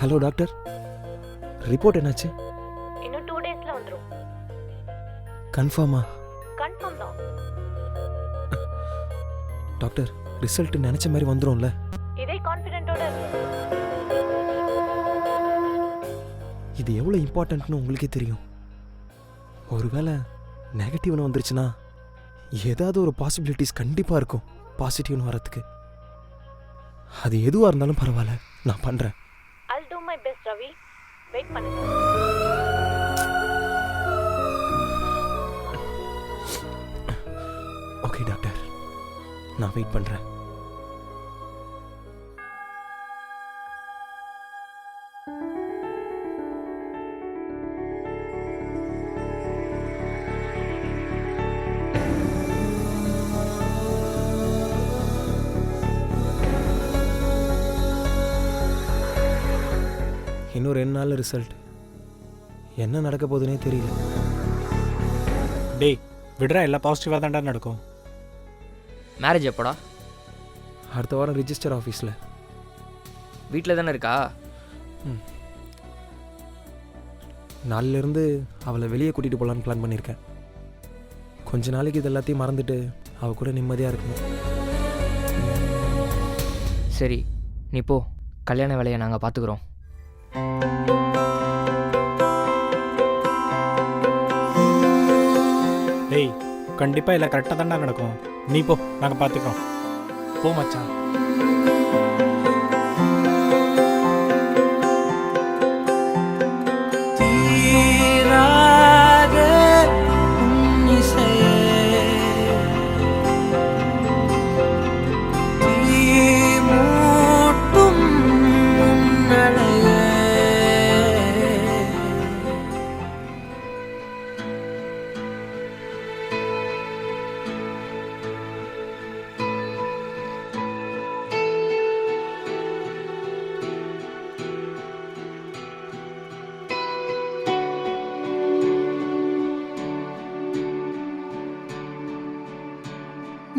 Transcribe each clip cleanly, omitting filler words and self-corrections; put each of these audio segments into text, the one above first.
Hello doctor, report என்னாச்சு? இன்னும் 2 டேஸ்ல வந்துரும். கன்ஃபார்மா? கன்ஃபார்ம் தான். டாக்டர், ரிசல்ட் நினைச்ச மாதிரி வந்துரும்ல? இதே கான்ஃபிடென்ட்டோட இருக்கு. இது எவ்வளோ இம்பார்ட்டன்ட்னு உங்களுக்கே தெரியும். ஒருவேளை நெகட்டிவ்னு வந்துருச்சுன்னா ஏதாவது ஒரு பாசிபிலிட்டிஸ் கண்டிப்பாக இருக்கும் பாசிட்டிவ்னு வரத்துக்கு. அது எதுவாக இருந்தாலும் பரவாயில்ல, நான் பண்ணுறேன். I'll do my best, Ravi. Wait பண்ணுங்க. ஓகே டாக்டர், நான் வெயிட் பண்ணுறேன். இன்னும் 2 நாள் ரிசல்ட். என்ன நடக்க போகுதுன்னே தெரியல. டேய் விடுறா, எல்லாம் பாசிட்டிவாக தான்டா நடக்கும். மேரேஜ் எப்போடா? அடுத்த வாரம் ரிஜிஸ்டர் ஆஃபீஸில். வீட்டில் தானே இருக்கா? நாளிலிருந்து அவளை வெளியே கூட்டிகிட்டு போகலான்னு பிளான் பண்ணியிருக்கேன். கொஞ்ச நாளைக்கு இது எல்லாத்தையும் மறந்துட்டு அவள் கூட நிம்மதியாக இருக்கணும். சரி, நீ போ, கல்யாண வேலையை நாங்கள் பார்த்துக்குறோம். டேய் கண்டிப்பாக எல்லாம் கரெக்டாக தான்டா நடக்கும். நீ போ, நாங்கள் பார்த்துக்கிறோம். போ மச்சான்.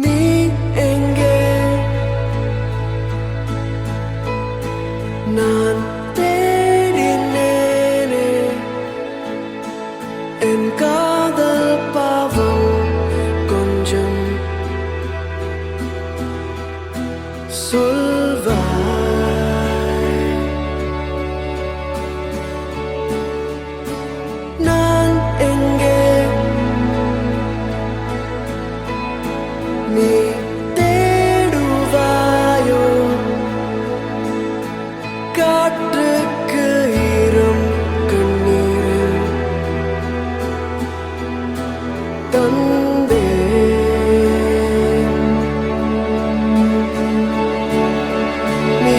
நீ எங்கே? நான் தேடினேனே என் காதல் பாவம் கொஞ்சம் சொல்வாய். நான் எங்கே? நீ தேடுவாயோ? காற்றுக்கு ஈரம் கண்ணீரில் தந்தேன். நீ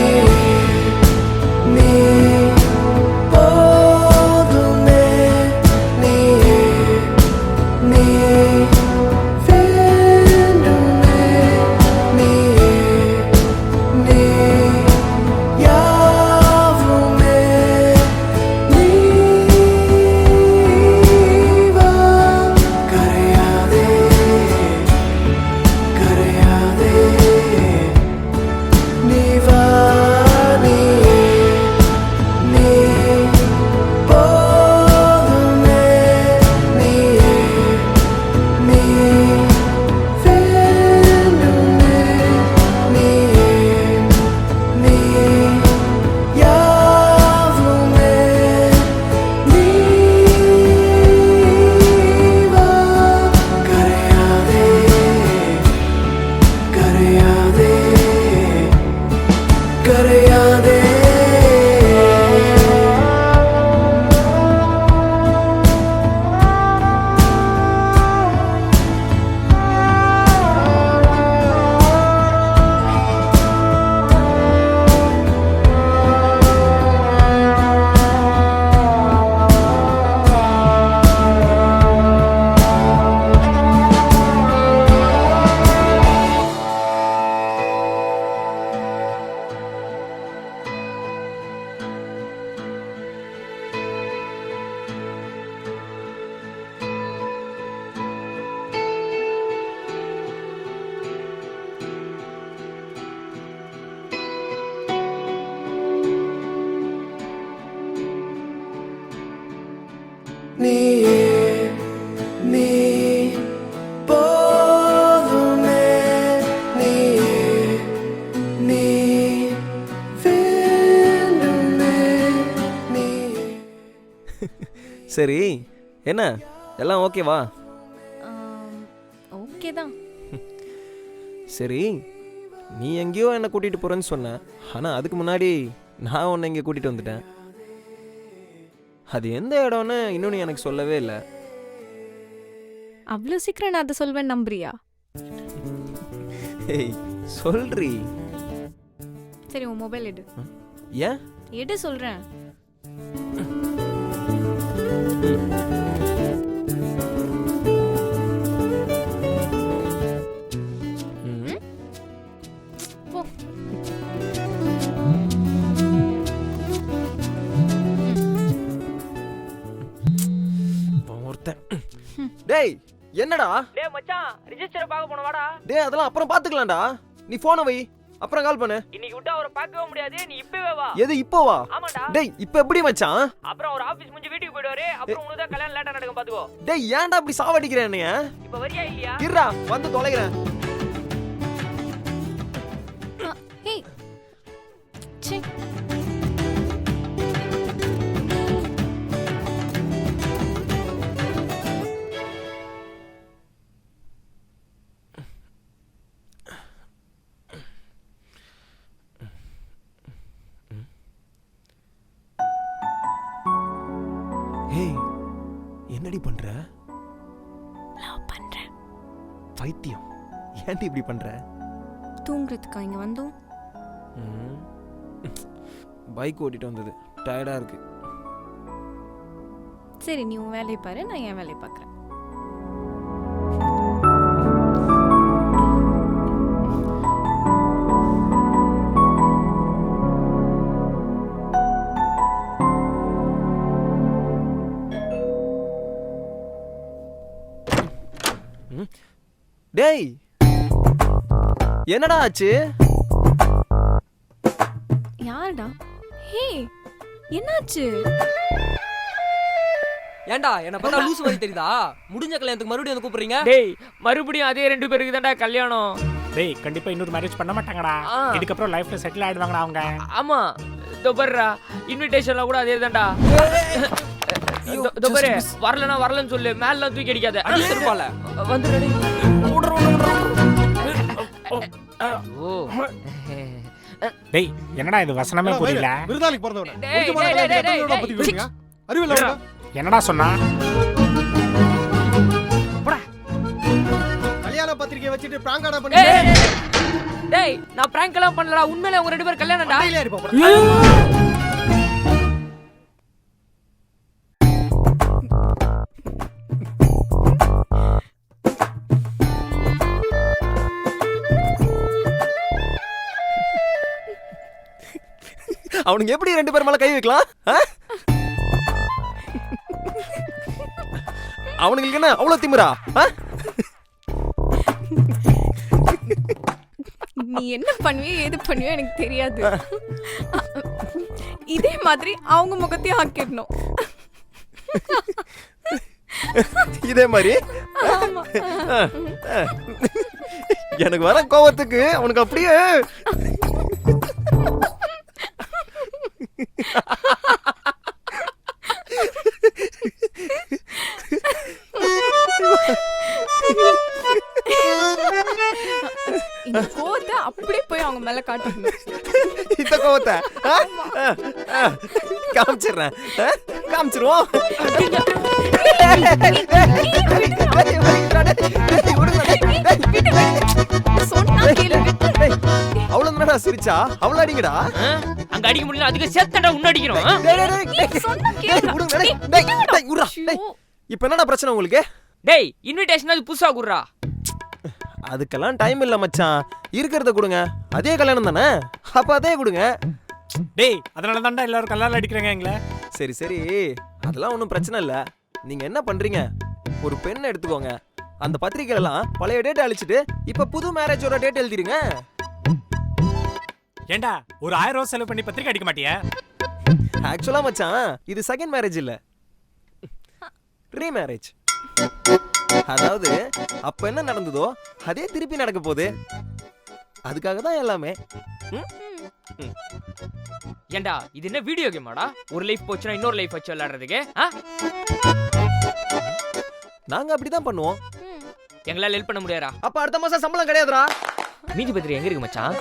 போதுமே, நீ வேண்டுமே. சரி என்ன எல்லாம் ஓகேவா? ஓகே தான். சரி நீ எங்கேயோ என்னை கூட்டிகிட்டு போகிறேன்னு சொன்ன, ஆனால் அதுக்கு முன்னாடி நான் உன்னை இங்கே கூட்டிகிட்டு வந்துட்டேன். அது எந்த இடம்னு இன்னும் நீ எனக்கு சொல்லவே இல்லை. அவ்வளோ சீக்கிரம் நான் அதை சொல்வேன் நம்புறியா? ஏய் சொல்றி. சரி உன் மொபைல் எடு. ஏன்? எடு சொல்கிறேன். போ. ஒருத்தன். டேய் என்னடா? டேய் மச்சான், ரிஜிஸ்டர் பார்க்க போன வாடா. டேய் அதெல்லாம் அப்புறம் பார்த்துக்கலாம்டா. நீ போனை வை, அப்புறம் கால் பண்ணு. இன்னைக்கு விட்டா அவரை பார்க்கவே முடியாது, நீ இப்பவே வா. எது இப்போவா? ஆமாடா. டேய் இப்போ எப்படி மச்சான்? அப்புறம் ஒரு ஆபீஸ் முடிஞ்சு வீட்டுக்கு போயிடுவாரு, அப்புறம் உனக்கு தான் கல்யாணம் லேட்டா நடக்கும் பாத்துக்கோ. டேய் ஏன்டா இப்படி சாவடிக்கிற என்னைய? இப்ப வரியா இல்லையா? இருடா வந்து தொலைகிறேன். ஏய் சே. ஏய் என்னடி பண்ற? லவ் பண்றேன். பைத்தியம், ஏன்டி இப்படி பண்ற? தூங்குறதுக்கா இங்க வந்தோம்? பைக் ஓட்டிட்டு வந்தது டயர்டா இருக்கு. சரி நீ உன் வேலையை பாரு, நான் என் வேலையை பார்க்குறேன். டேய் என்னடா ஆச்சு? யாருடா? ஹே என்னாச்சு? ஏன்டா என்ன பார்த்தா லூசு மாதிரி தெரியுதா? முடிஞ்ச கல்யாணத்துக்கு மறுபடியும் வந்து கூப்பிடுறீங்க? டேய் மறுபடியும் அதே 2 பேருக்கு தான்டா கல்யாணம். டேய் கண்டிப்பா இன்னொரு மேரேஜ் பண்ண மாட்டாங்கடா. இதுக்கப்புறம் லைஃப்ல செட்டில் ஆயிடுவாங்கடா அவங்க. ஆமா தொபர்ரா, இன்விடேஷன்ல கூட அதே தான்டா. தொபரே வரலனா வரலன்னு சொல்லு, மேலலாம் தூக்கி அடிக்காத. இருப்பால வந்துடுறேன். ஓ டேய் என்னடா இது வசனமே புரியல. விருதாளிக்கு பிறந்தவனே. டேய், கொஞ்சம் டேய், டேய், டேய், எத்தனை பத்தி பேசுறீங்க? அறிவில்ல உனக்கு? என்னடா சொன்னா? கல்யாண பத்திரிக்கை வச்சிட்டு பிராங்காடா டேய், பண்ணி டேய், டேய் நான் பிராங்க் எல்லாம் பண்ணலடா, உண்மையிலே அவங்க 2 பேரும் கல்யாணம்டா. கையில இருப்பா. அவனுக்கு எப்படி 2 பேர் மேல கை வைக்கலாம்? அவனுங்களுக்கு என்ன அவ்வளவு திமிரா? நீ என்ன பண்ணுவியோ ஏது பண்ணுவியோ எனக்கு தெரியாது. இதே மாதிரி அவங்க முகத்தையும் ஆக்கிடணும். இதே மாதிரி ஆமா. எனக்கு வர கோவத்துக்கு அவனுக்கு அப்படியே இந்த கோவத்தை அப்படியே போய் அவங்க மேல காட்டணும். இந்த கோவத்தை காமிச்சிடுறேன். காமிச்சிருவோம். சொன்னா கேளு. அவ்வளவு தானடா சிரிச்சா? அவ்வளவு அடிங்கடா. அங்க அடிக்க முடியல, அதுக்கு சேர்த்தடா உன்ன அடிக்கிறோம். சொன்னா கேளு. இப்ப என்னடா பிரச்சனை உங்களுக்கு? டேய் இன்விடேஷன் அது புதுசா குடுறா. அதுக்கெல்லாம் டைம் இல்ல மச்சான், இருக்கிறத கொடுங்க. அதே கல்யாணம் தானே, அப்ப அதே கொடுங்க. டேய் அதனால தான்டா எல்லாரும் கல்லால அடிக்கிறாங்க எங்களை. சரி சரி அதெல்லாம் ஒன்றும் பிரச்சனை இல்லை. நீங்க என்ன பண்றீங்க, ஒரு பெண் எடுத்துக்கோங்க. அந்த பத்திரிக்கைலாம் பழைய டேட் அழிச்சிட்டு இப்ப புது மேரேஜோட டேட் எழுதிருங்க. ஏண்டா ஒரு 1000 ரூபாய் செலவு பண்ணி பத்திரிக்கை அடிக்க மாட்டியா? ஆக்சுவலா மச்சான் இது செகண்ட் மேரேஜ் இல்ல, ரீமேரேஜ். அதாவது அப்ப என்ன நடந்ததோ அதே திருப்பி நடக்க போகுது. அதுக்காக தான் எல்லாமே. ஏண்டா இது என்ன வீடியோ கேமாடா? ஒரு லைஃப் போச்சுன்னா இன்னொரு லைஃப் வச்சு விளையாடுறதுக்கு? நாங்க அப்படிதான் பண்ணுவோம். எங்களால் ஹெல்ப் பண்ண முடியாதா? அப்ப அடுத்த மாசம் சம்பளம் கிடையாதுடா. மீதி பத்திரி எங்க இருக்கு மச்சான்?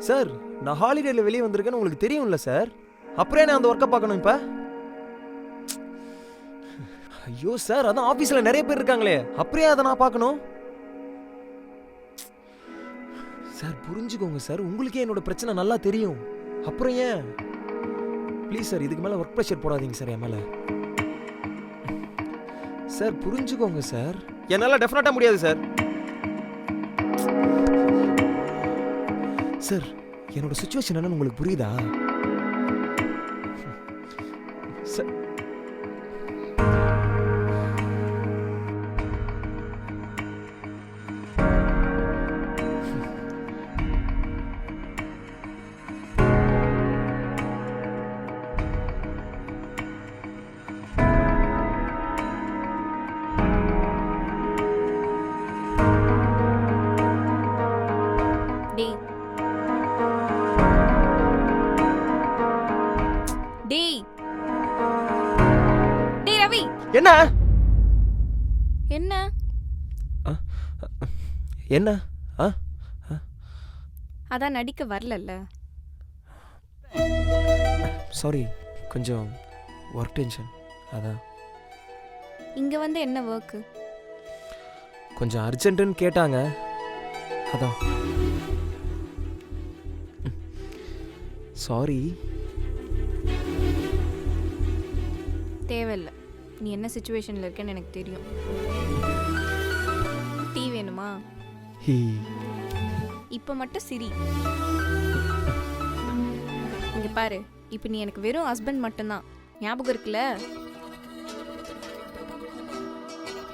சார் நான் ஹாலிடேல வெளியே வந்திருக்கேன்னு உங்களுக்கு தெரியும்ல சார். அப்புறம் நான் அந்த ஒர்க்கை பார்க்கணும் இப்ப. ஐயோ சார், அதான் ஆபீஸ்ல நிறைய பேர் இருக்காங்களே, அப்படியே அதை நான் பார்க்கணும். சார் புரிஞ்சுக்கோங்க சார், உங்களுக்கே என்னோட பிரச்சனை நல்லா தெரியும். அப்புறம் ஏன்? ப்ளீஸ் சார், இதுக்கு மேல ஒர்க் ப்ரெஷர் போடாதீங்க சார் என் மேல. சார் புரிஞ்சுக்கோங்க சார், என்னால டெஃபினட்டா முடியாது சார். சார் என்னோட சிச்சுவேஷன் என்னன்னு உங்களுக்கு புரியுதா? சார் டேய் டேய் ரவி, என்ன என்ன என்ன? அதான் நடிக்க வரலல்ல. சாரி, கொஞ்சம் ஒர்க் டென்ஷன் அதான். இங்க வந்து என்ன ஒர்க்? கொஞ்சம் அர்ஜென்ட்னு கேட்டாங்க அதான். சாரி. தேவையில்ல, நீ என்ன சிச்சுவேஷன்ல இருக்கேன்னு எனக்கு தெரியும். டீ வேணுமா? இப்ப மட்டும் சிரி. இங்க பாரு, இப்ப நீ எனக்கு வெறும் ஹஸ்பண்ட் மட்டும்தான், ஞாபகம் இருக்குல்ல?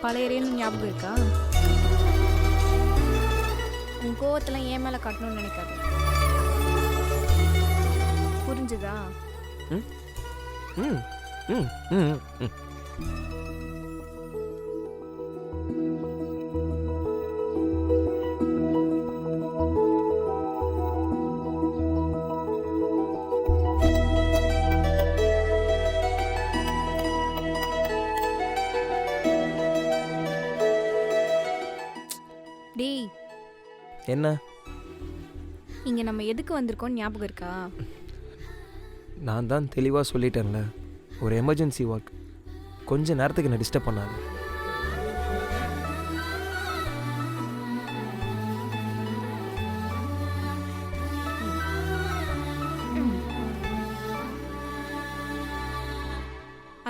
பழைய ரேணு ஞாபகம் இருக்கா? உன் கோவத்தெல்லாம் ஏன் மேல காட்டணும்னு நினைக்காது, புரிஞ்சுதா? டேய், என்ன? இங்க நம்ம எதுக்கு வந்திருக்கோம் ஞாபகம் இருக்கா? நான் தான் தெளிவாக சொல்லிட்டேன்ல, ஒரு எமர்ஜென்சி ஒர்க். கொஞ்ச நேரத்துக்கு நான் டிஸ்டர்ப் பண்ணாது.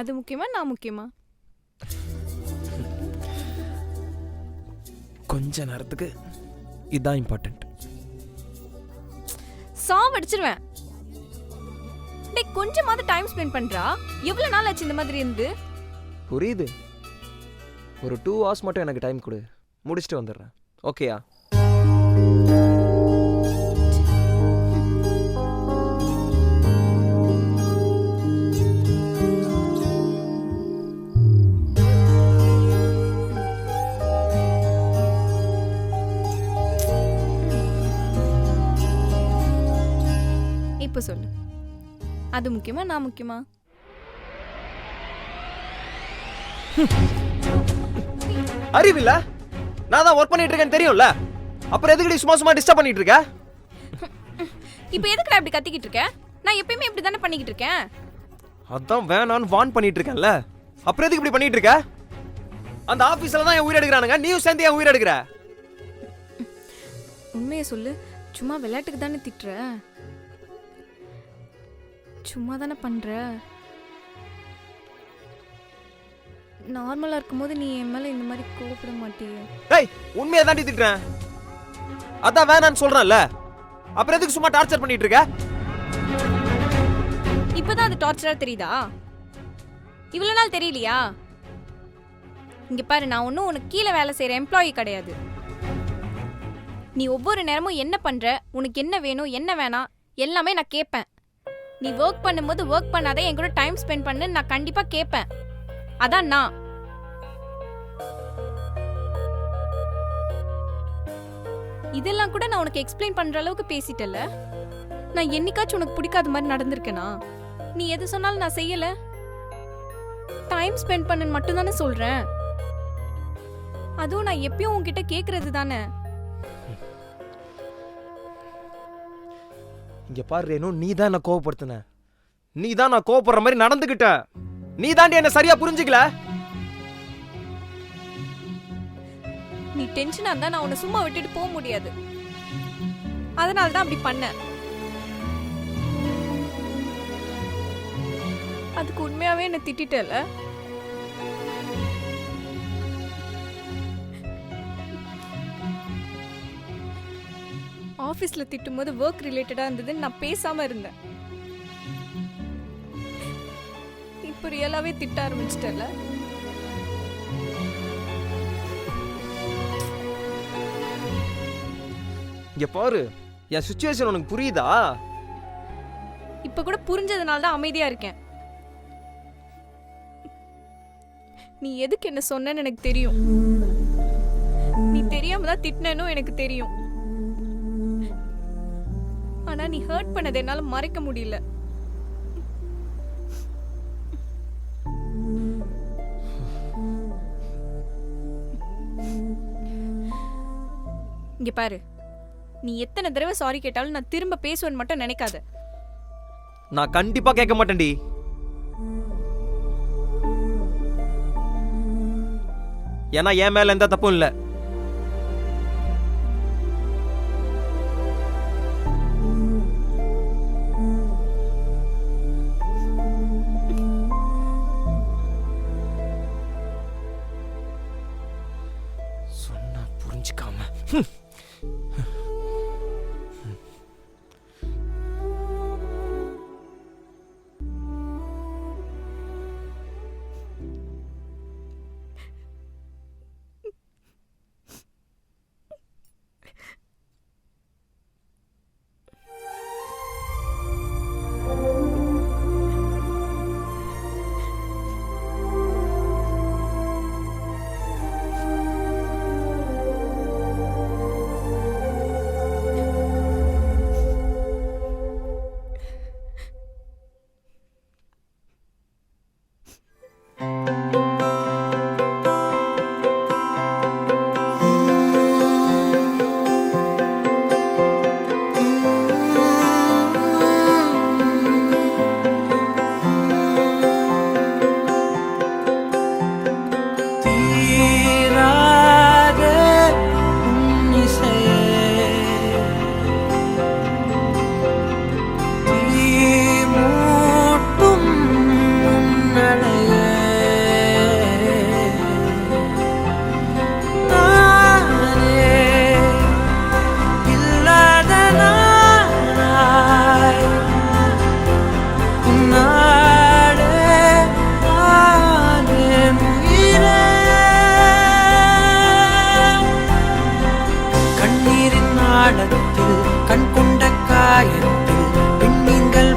அது முக்கியமா நான் முக்கியமா? கொஞ்ச நேரத்துக்கு இதுதான் இம்பார்ட்டன்ட். சாவடிச்சிருவேன். டேய், கொஞ்சமாவது டைம் ஸ்பெண்ட் பண்றா. எவ்வளவு நாள் ஆச்சு இந்த மாதிரி இருந்து? புரியுது. ஒரு 2 hours மட்டும் எனக்கு டைம் கொடு, முடிச்சுட்டு வந்துடுறேன். ஓகேயா? இப்ப சொல்லு, அது முக்கியமா நான் முக்கியமா? அறிவில்ல, நான் தான் ஒர்க் பண்ணிட்டு இருக்கேன்னு தெரியும்ல, அப்புறம் எதுக்கு சும்மா சும்மா டிஸ்டர்ப் பண்ணிட்டு இருக்க? இப்ப எதுக்குடா இப்படி கத்திக்கிட்டு இருக்க? நான் எப்பயுமே இப்படி தானே பண்ணிக்கிட்டு இருக்கேன். அதான் வேணான்னு வார்ன் பண்ணிட்டு இருக்கேன்ல, அப்புறம் எதுக்கு இப்படி பண்ணிட்டு இருக்க? அந்த ஆபீஸ்ல தான் என் உயிர் எடுக்கிறானுங்க, நீயும் சேர்ந்து என் உயிர் எடுக்கிற. உண்மையை சொல்லு, சும்மா விளையாட்டுக்கு தானே திட்டுற? சும்மா தானே பண்ற? நார்மலா இருக்கும்போது நீ என் மேல இந்த மாதிரி கோபப்பட மாட்டியே. டேய், உண்மையை தாண்டி திட்டுறேன். அதான் வேணான்னு சொல்றேன்ல, அப்புறம் எதுக்கு சும்மா டார்ச்சர் பண்ணிட்டு இருக்க? இப்பதான் அது டார்ச்சரா தெரியுதா? இவ்வளவு நாள் தெரியலையா? இங்க பாரு, நான் ஒன்னும் உனக்கு கீழே வேலை செய்யற எம்ப்ளாயி கிடையாது. நீ ஒவ்வொரு நேரமும் என்ன பண்ற, உனக்கு என்ன வேணும் என்ன வேணாம் எல்லாமே நான் கேட்பேன். நீ ஒர்க் பண்ணும்போது ஒர்க் பண்ணாத, என் கூட டைம் ஸ்பெண்ட் பண்ணு நான் கண்டிப்பா கேட்பேன். அதான் நான். இதெல்லாம் கூட நான் உனக்கு எக்ஸ்பிளைன் பண்ற அளவுக்கு பேசிட்டல. நான் என்னைக்காச்சும் உனக்கு பிடிக்காத மாதிரி நடந்திருக்கேனா? நீ எது சொன்னாலும் நான் செய்யல. டைம் ஸ்பெண்ட் பண்ணுன்னு மட்டும் தானே சொல்றேன். அதுவும் நான் எப்பயும் உன்கிட்ட கேக்குறது தானே. இங்க பாரு ரேணு, நீ தான் என்ன கோவப்படுத்தின. நீ தான் நான் கோவப்படுற மாதிரி நடந்துகிட்ட. நீ தாண்டி என்ன சரியா புரிஞ்சுக்கல. நீ டென்ஷனா இருந்தா நான் உன்னை சும்மா விட்டுட்டு போக முடியாது. அதனால தான் அப்படி பண்ணேன். அதுக்கு உண்மையாவே என்ன திட்டிட்டல. ஆபீஸ்ல திட்டும்போது ஒர்க் ரிலேட்டடா இருந்ததுன்னு நான் பேசாம இருந்தேன். இப்போ ரியலாவே திட்ட ஆரம்பிச்சிட்டல. இங்க பாரு, என் சிச்சுவேஷன் உனக்கு புரியுதா? இப்ப கூட புரிஞ்சதுனால தான் அமைதியா இருக்கேன். நீ எதுக்கு என்ன சொன்னேன்னு எனக்கு தெரியும். நீ தெரியாம தான் திட்டினேன்னு எனக்கு தெரியும். ஆனா நீ ஹர்ட் பண்ணதை என்னால மறைக்க முடியல. இங்க பாரு, நீ எத்தனை தடவை சாரி கேட்டாலும் நான் திரும்ப பேசுவேன்னு மட்டும் நினைக்காத. நான் கண்டிப்பா கேட்க மாட்டேன்டி. ஏன்னா என் மேல எந்த தப்பும் இல்ல. சொன்னா புரிஞ்சுக்காம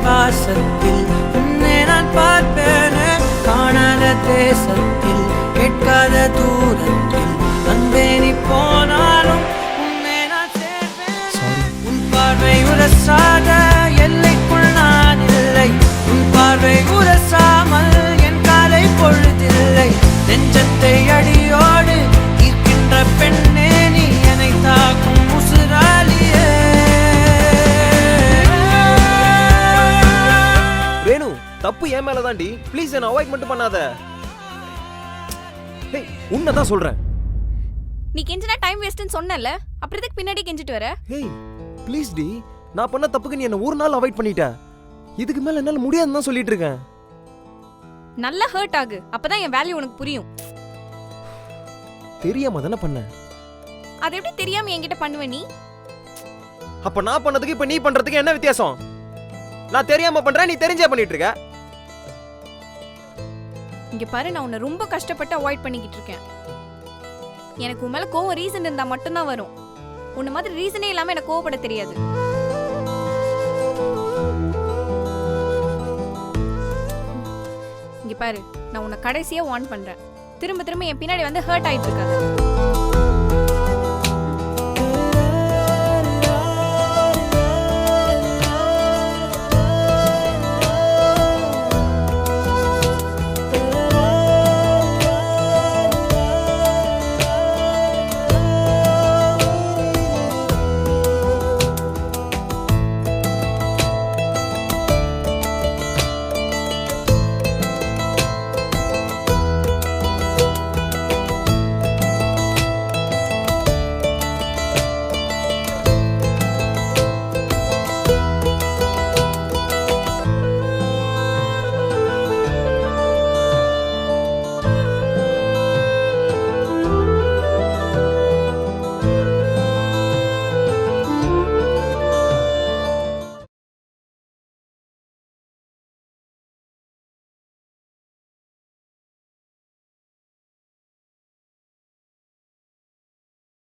வாசத்தில் உன்னை நான் பார்ப்பேனே. காணாத தேசத்தில் கேட்காத தூரத்தில் அன்பே நீ போனாலும் உன்னை நான் சேர்ப்பேன். உன் பார்வை உரசாத எல்லைக்குள் நான் இல்லை. உன் பார்வை உரசாமல் என் காலை பொழுதில்லை. நெஞ்சத்தை அடியோடு ஈர்க்கின்ற பெண்ணே நீ என்னை தாக்கும் உசுராலியே. ரேணு, தப்பு என் மேல தாண்டி. ப்ளீஸ் என்ன அவாய்ட் மட்டும் பண்ணாத. ஹேய், உன்னதான் சொல்றேன். நீ கெஞ்சினா டைம் வேஸ்ட்னு சொன்னல, அப்புறம் எதுக்கு பின்னாடி கெஞ்சிட்டு வர? ஹேய் ப்ளீஸ் டி, நான் பண்ண தப்புக்கு நீ என்ன ஒரு நாள் அவாய்ட் பண்ணிட்ட. இதுக்கு மேல என்னால முடியாதுன்னு தான் சொல்லிட்டு இருக்கேன். நல்லா ஹர்ட் ஆகு, அப்பதான் என் வேல்யூ உனக்கு புரியும். தெரியாம தானே பண்ண. அதை எப்படி தெரியாம என்கிட்ட பண்ணுவ நீ? அப்ப நான் பண்ணதுக்கு இப்ப நீ பண்றதுக்கு என்ன வித்தியாசம்? நான் தெரியாம பண்றேன், நீ தெரிஞ்சே பண்ணிட்டு இருக்க. இங்க பாரு, நான் உன்னை ரொம்ப கஷ்டப்பட்டு அவாய்ட் பண்ணிக்கிட்டு இருக்கேன். எனக்கு உன் மேல கோவம் ரீசன் இருந்தா மட்டும்தான் வரும். உன்ன மாதிரி ரீசனே இல்லாம எனக்கு கோவப்பட தெரியாது. இங்க பாரு, நான் உன்னை கடைசியா வார்ன் பண்றேன். திரும்ப திரும்ப என் பின்னாடி வந்து ஹர்ட் ஆயிட்டு இருக்காது.